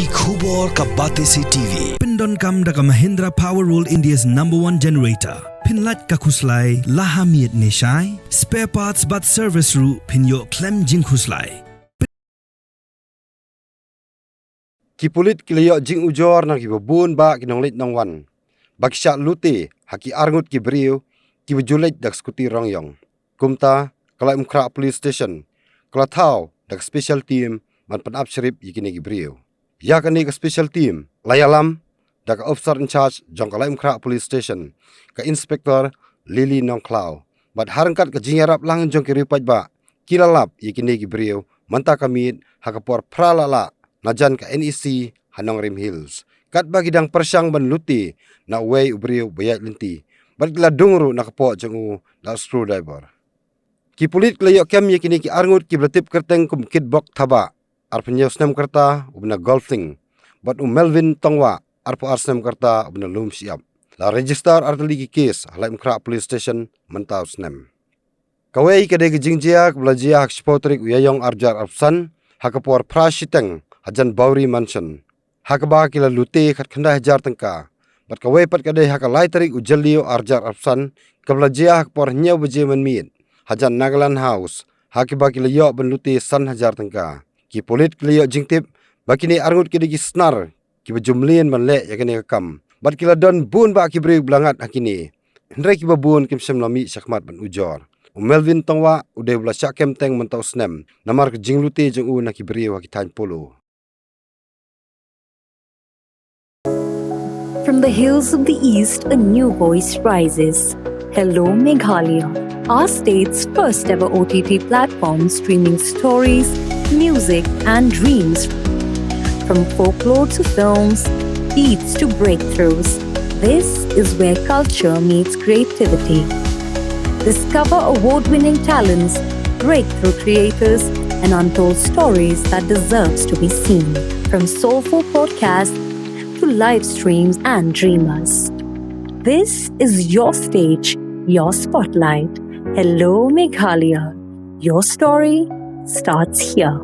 Ki khubor ka bate si TV. Pindon kam da ka Mahindra Powerwall India's #1 generator. Pinlat ka khuslai lahamiet nishai. Spare parts but service ru pinyo klem jing khuslai. Ki pulit kiliyo jing ujor na ki babun ba ki nonglit nongwan. Baksya luti haki arngut ki beriu ki bejulit dak skuti rongyong. Kumta kalai mkra police station. Kala tau dak special team man penap syrip yikini ki beriu. Ya kani ka special team layalam dak officer in charge jong kalai mkra police station. Ka inspector Lily Nongklau. Bat harangkat ka jingarap lang jong ki ripaj ba. Kilalap yikini ki beriu manta kamit hakapor pralala najan ka NEC Hanong Rim Hills. Kat bagi dang persyang ban luti na way ubriu bayat linti. Bat gila dungru nakapo jong na screwdriver. Ki pulit klayo kem yakini ki arngut ki belatip kerteng kum kidbok taba. Arpenyo snem kerta ubna golfing. Bat Melvin Tongwa arpo arsnem kerta ubna lum siap. La register arteli ki case halai mkra police station mentau snem. Kawai kadai ki jingjia belajia hak spotrik uyayong arjar arpsan hakapor prashiteng hajan Bauri Mansion. Hakaba kila luti kat kenda hajar tengka. Bat kawai pat kadai hakalai tarik ujalio arjar arpsan kabelajia hakapor nyaw beje menmit. Hajan Nagaland House hakiba kila yok ben luti san hajar tengka. Ki polit kila yok jingtip bakini arngut kida ki snar ki bejumlien manlek yakini kakam. Bat kila don bun ba ki beri belangat hakini. Hendrai ki babun kim sem lami syakmat ben ujor. Melvin Tongwa udah bela syakem teng mentau snem. Namar ke jing luti jeng u nak ki beri wakitan polo. From the hills of the east, a new voice rises. Hello Meghalaya, our state's first ever OTT platform streaming stories, music and dreams. From folklore to films, beats to breakthroughs, this is where culture meets creativity. Discover award-winning talents, breakthrough creators, and untold stories that deserves to be seen. From soulful podcasts to live streams and dreamers. This is your stage, your spotlight. Hello Meghalaya. Your story starts here.